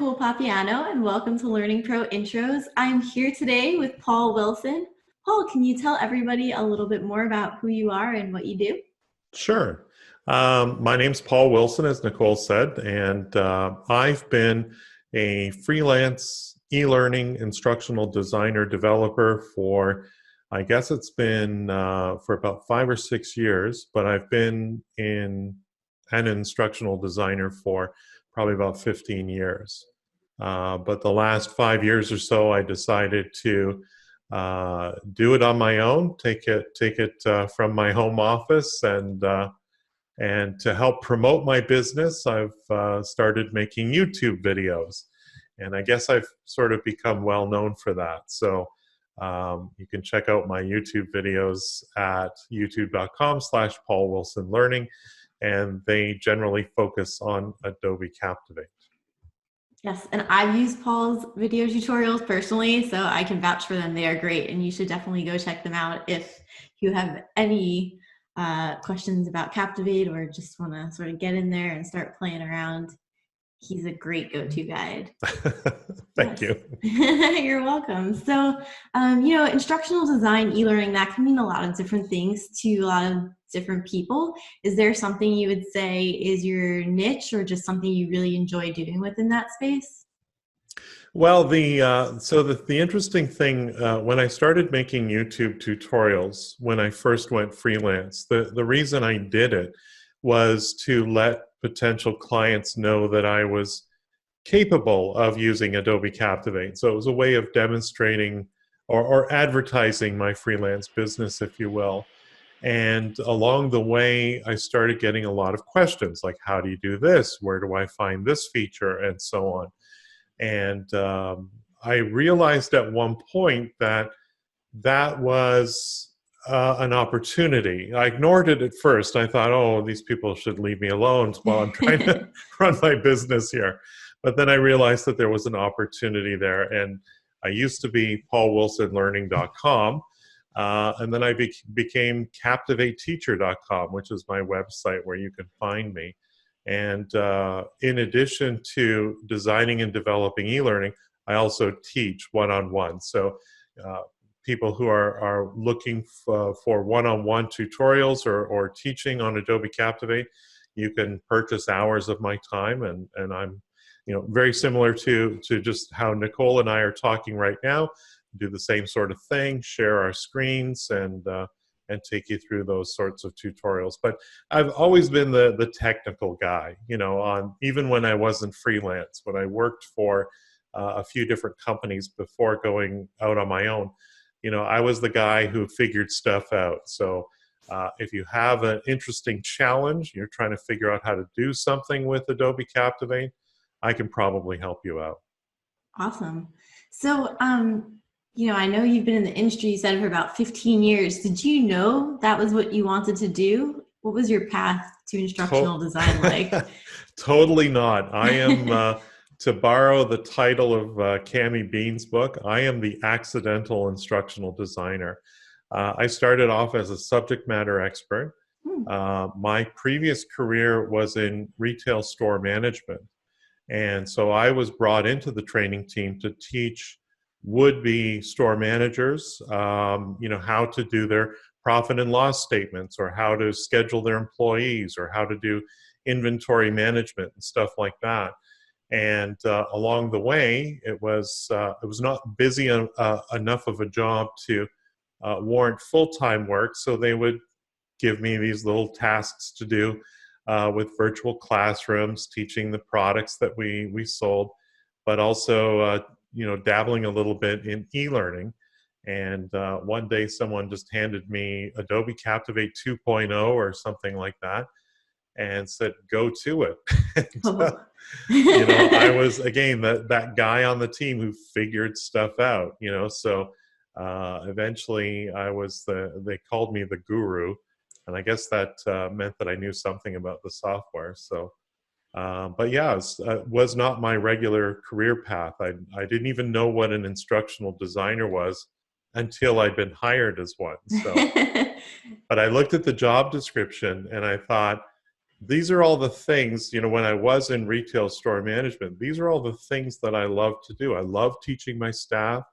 Nicole Papiano, and welcome to Learning Pro Intros. I'm here today with Paul Wilson. Paul, can you tell everybody a little bit more about who you are and what you do? Sure. My name's Paul Wilson, as Nicole said, and I've been a freelance e-learning instructional designer developer for, I guess it's been for about 5 or 6 years, but I've been an instructional designer for probably about 15 years. But the last 5 years or so, I decided to do it on my own, take it from my home office, and to help promote my business, I've started making YouTube videos, and I guess I've sort of become well known for that. So you can check out my YouTube videos at youtube.com/Paul Wilson Learning, and they generally focus on Adobe Captivate. Yes, and I've used Paul's video tutorials personally, so I can vouch for them. They are great, and you should definitely go check them out if you have any questions about Captivate or just want to sort of get in there and start playing around. He's a great go-to guide. Thank you. You're welcome. So, instructional design, e-learning, that can mean a lot of different things to a lot of different people. Is there something you would say is your niche or just something you really enjoy doing within that space? Well, the interesting thing when I started making YouTube tutorials when I first went freelance, the reason I did it was to let potential clients know that I was capable of using Adobe Captivate. So it was a way of demonstrating or advertising my freelance business, if you will. And along the way, I started getting a lot of questions like, how do you do this? Where do I find this feature? And so on. And I realized at one point that that was an opportunity. I ignored it at first. I thought, oh, these people should leave me alone while I'm trying to run my business here. But then I realized that there was an opportunity there. And I used to be paulwilsonlearning.com. And then I became captivateteacher.com, which is my website where you can find me. And in addition to designing and developing e-learning, I also teach one-on-one. So people who are looking for one-on-one tutorials or teaching on Adobe Captivate, you can purchase hours of my time, and I'm very similar to just how Nicole and I are talking right now. Do the same sort of thing, share our screens, and take you through those sorts of tutorials. But I've always been the technical guy, even when I wasn't freelance, when I worked for a few different companies before going out on my own. I was the guy who figured stuff out. So if you have an interesting challenge, you're trying to figure out how to do something with Adobe Captivate, I can probably help you out. Awesome. So, I know you've been in the industry, you said, for about 15 years. Did you know that was what you wanted to do? What was your path to instructional design like? Totally not. I am, to borrow the title of Cami Bean's book, I am the accidental instructional designer. I started off as a subject matter expert. My previous career was in retail store management. And so I was brought into the training team to teach would-be store managers, how to do their profit and loss statements, or how to schedule their employees, or how to do inventory management and stuff like that. And along the way, it was not busy enough of a job to warrant full-time work, so they would give me these little tasks to do with virtual classrooms, teaching the products that we sold, but also dabbling a little bit in e-learning. And one day someone just handed me Adobe Captivate 2.0 or something like that and said, go to it. And, I was, again, that guy on the team who figured stuff out, so eventually they called me the guru. And I guess that meant that I knew something about the software. So, but yeah, it was not my regular career path. I didn't even know what an instructional designer was until I'd been hired as one. So, but I looked at the job description and I thought, these are all the things, when I was in retail store management, these are all the things that I love to do. I love teaching my staff.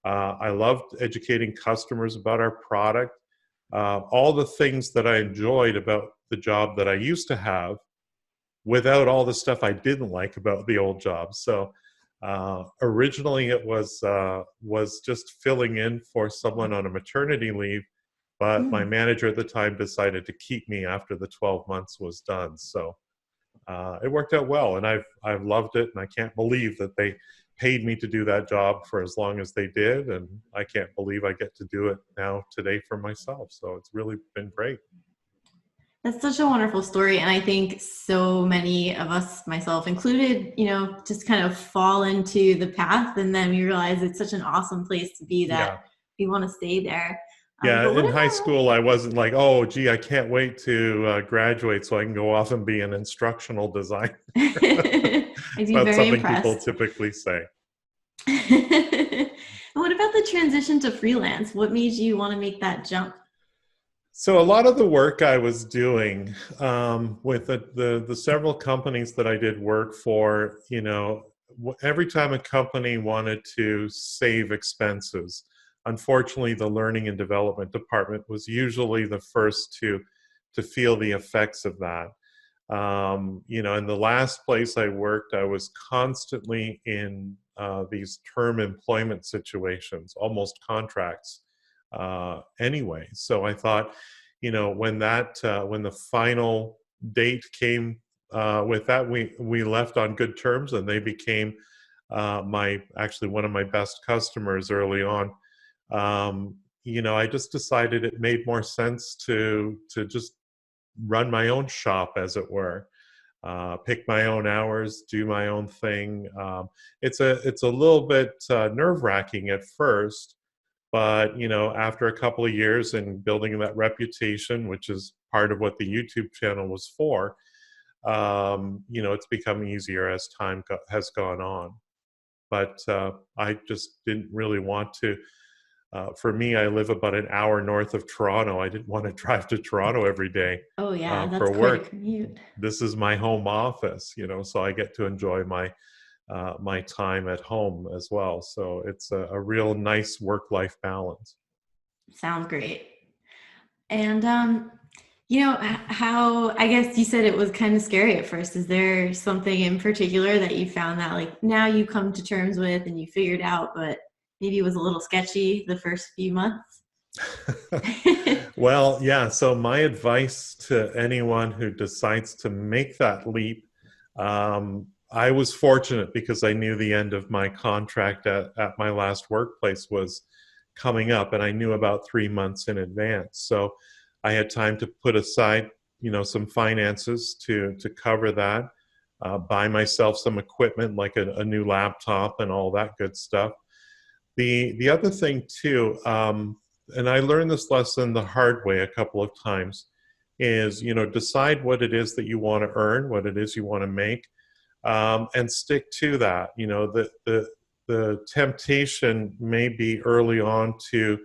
I loved educating customers about our product. All the things that I enjoyed about the job that I used to have without all the stuff I didn't like about the old job. So originally it was just filling in for someone on a maternity leave, but my Hmm. manager at the time decided to keep me after the 12 months was done. So it worked out well, and I've loved it, and I can't believe that they paid me to do that job for as long as they did, and I can't believe I get to do it now today for myself. So it's really been great. That's such a wonderful story. And I think so many of us, myself included, just kind of fall into the path and then we realize it's such an awesome place to be that Yeah. we want to stay there. Yeah, But what in high about, school, I wasn't like, oh, gee, I can't wait to graduate so I can go off and be an instructional designer. I'd be That's very something people impressed. typically say. And what about the transition to freelance? What made you want to make that jump? So a lot of the work I was doing with the several companies that I did work for, every time a company wanted to save expenses, unfortunately, the learning and development department was usually the first to feel the effects of that. In the last place I worked, I was constantly in these term employment situations, almost contracts anyway. So I thought, when the final date came with that, we left on good terms, and they became my actually one of my best customers early on. I just decided it made more sense to just run my own shop, as it were. Pick my own hours, do my own thing. It's a little bit nerve wracking at first, but after a couple of years and building that reputation, which is part of what the YouTube channel was for, it's become easier as time has gone on. But I just didn't really want to. For me, I live about an hour north of Toronto. I didn't want to drive to Toronto every day Oh, yeah, that's for quite a work. commute. This is my home office, so I get to enjoy my time at home as well. So it's a real nice work-life balance. Sounds great. And how I guess you said it was kind of scary at first. Is there something in particular that you found that like now you come to terms with and you figured out, but maybe it was a little sketchy the first few months? Well, yeah. So my advice to anyone who decides to make that leap, I was fortunate because I knew the end of my contract at my last workplace was coming up, and I knew about 3 months in advance. So I had time to put aside, some finances to cover that, buy myself some equipment like a new laptop and all that good stuff. The other thing too, and I learned this lesson the hard way a couple of times, is decide what it is that you want to earn, what it is you want to make, and stick to that. The temptation may be early on to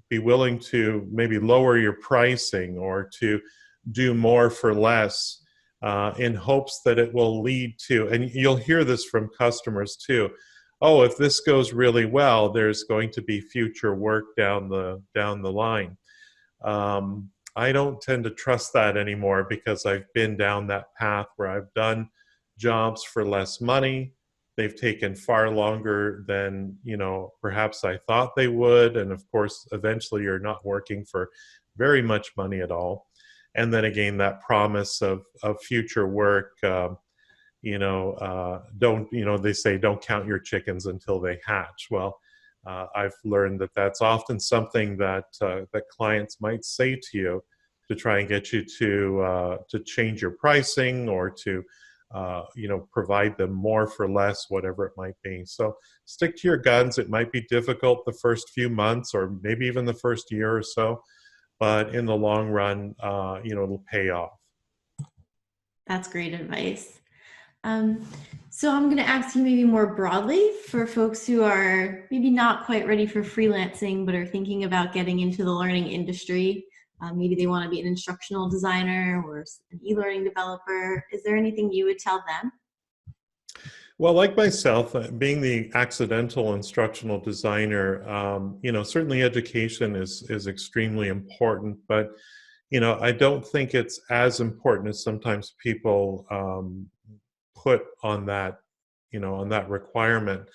be willing to maybe lower your pricing or to do more for less in hopes that it will lead to, and you'll hear this from customers too, oh, if this goes really well, there's going to be future work down the line. I don't tend to trust that anymore because I've been down that path where I've done jobs for less money. They've taken far longer than perhaps I thought they would, and of course, eventually you're not working for very much money at all. And then again, that promise of future work. Don't, they say don't count your chickens until they hatch. Well, I've learned that that's often something that clients might say to you to try and get you to change your pricing or to provide them more for less, whatever it might be. So stick to your guns. It might be difficult the first few months or maybe even the first year or so, but in the long run, it'll pay off. That's great advice. Um, so I'm going to ask you maybe more broadly for folks who are maybe not quite ready for freelancing, but are thinking about getting into the learning industry. maybe they want to be an instructional designer or an e-learning developer. Is there anything you would tell them? Well, like myself, being the accidental instructional designer, certainly education is extremely important, but I don't think it's as important as sometimes people put on that, on that requirement.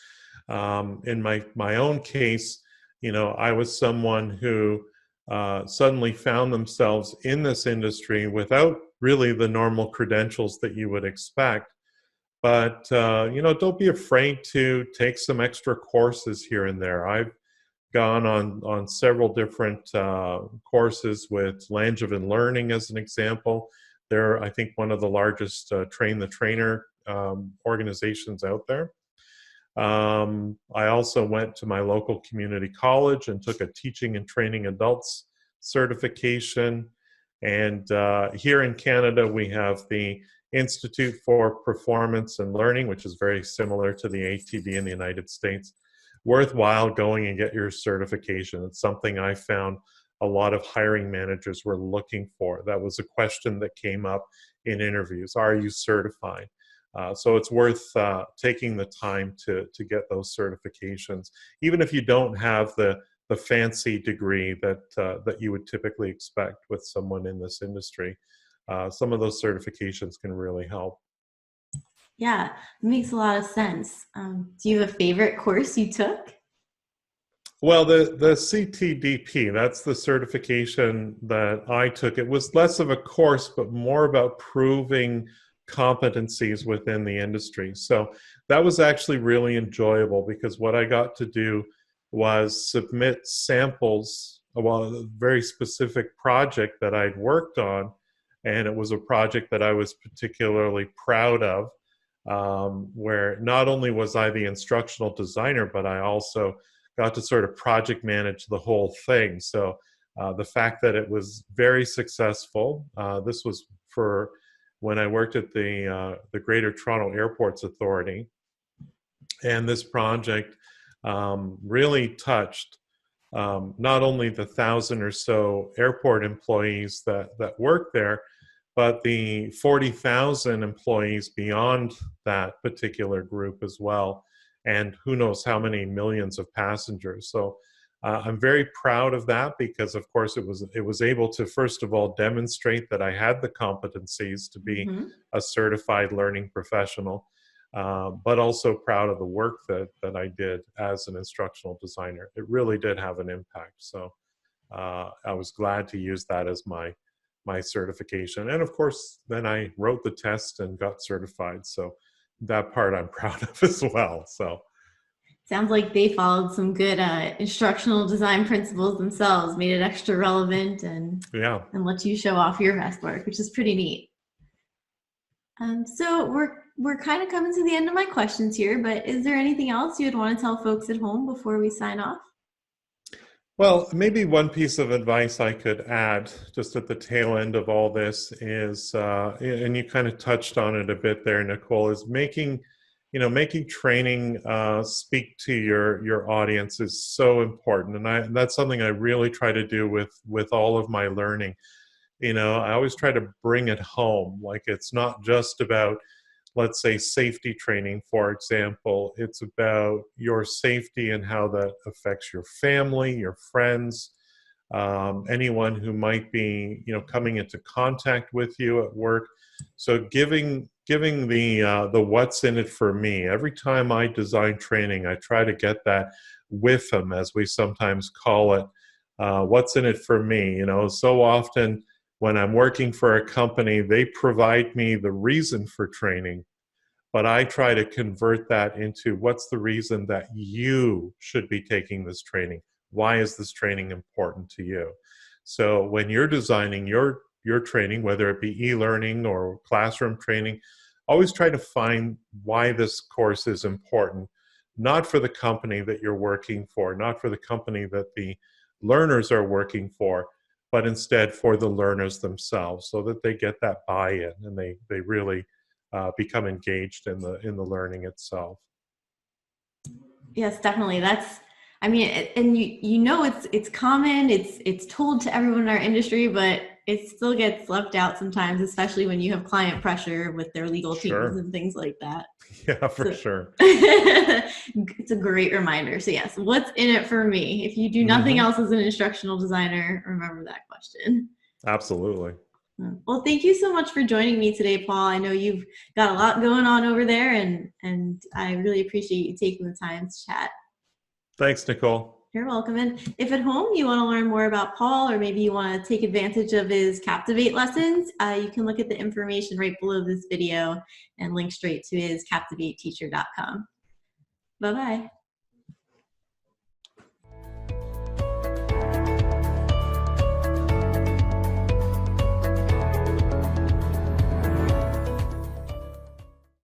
In my own case, I was someone who suddenly found themselves in this industry without really the normal credentials that you would expect. But don't be afraid to take some extra courses here and there. I've gone on several different courses with Langevin Learning as an example. They're, I think, one of the largest train the trainer organizations out there. I also went to my local community college and took a teaching and training adults certification. And here in Canada, we have the Institute for Performance and Learning, which is very similar to the ATD in the United States. Worthwhile going and get your certification. It's something I found a lot of hiring managers were looking for. That was a question that came up in interviews. Are you certified? So it's worth taking the time to get those certifications, even if you don't have the fancy degree that you would typically expect with someone in this industry. Some of those certifications can really help. Yeah, it makes a lot of sense. Do you have a favorite course you took? Well, the CTDP, that's the certification that I took. It was less of a course, but more about proving competencies within the industry. So that was actually really enjoyable because what I got to do was submit samples of a very specific project that I'd worked on. And it was a project that I was particularly proud of, where not only was I the instructional designer, but I also got to sort of project manage the whole thing. So the fact that it was very successful, this was for when I worked at the Greater Toronto Airports Authority, and this project really touched not only the 1,000 or so airport employees that work there, but the 40,000 employees beyond that particular group as well, and who knows how many millions of passengers. So I'm very proud of that because, of course, it was able to, first of all, demonstrate that I had the competencies to be a certified learning professional, but also proud of the work that I did as an instructional designer. It really did have an impact. So I was glad to use that as my certification. And of course, then I wrote the test and got certified. So that part I'm proud of as well. So sounds like they followed some good instructional design principles themselves, made it extra relevant yeah. and let you show off your best work, which is pretty neat. So we're kind of coming to the end of my questions here, but is there anything else you'd want to tell folks at home before we sign off? Well, maybe one piece of advice I could add just at the tail end of all this is, and you kind of touched on it a bit there, Nicole, is making training speak to your audience is so important, and that's something I really try to do with all of my learning. I always try to bring it home. Like, it's not just about, let's say, safety training, for example. It's about your safety and how that affects your family, your friends, anyone who might be, coming into contact with you at work. So giving the what's in it for me. Every time I design training, I try to get that with them, as we sometimes call it. What's in it for me? So often when I'm working for a company, they provide me the reason for training, but I try to convert that into what's the reason that you should be taking this training? Why is this training important to you? So when you're designing your training, whether it be e-learning or classroom training, always try to find why this course is important, not for the company that you're working for, not for the company that the learners are working for, but instead for the learners themselves, so that they get that buy-in and they really become engaged in the learning itself. Yes, definitely. That's I mean, and you know it's common. It's told to everyone in our industry, but it still gets left out sometimes, especially when you have client pressure with their legal teams Sure. and things like that. Yeah, for So sure. it's a great reminder. So yes, what's in it for me? If you do nothing Hmm. else as an instructional designer, remember that question. Absolutely. Well, thank you so much for joining me today, Paul. I know you've got a lot going on over there, and I really appreciate you taking the time to chat. Thanks, Nicole. You're welcome. And if at home you want to learn more about Paul, or maybe you want to take advantage of his Captivate lessons, you can look at the information right below this video and link straight to his captivateteacher.com. Bye-bye.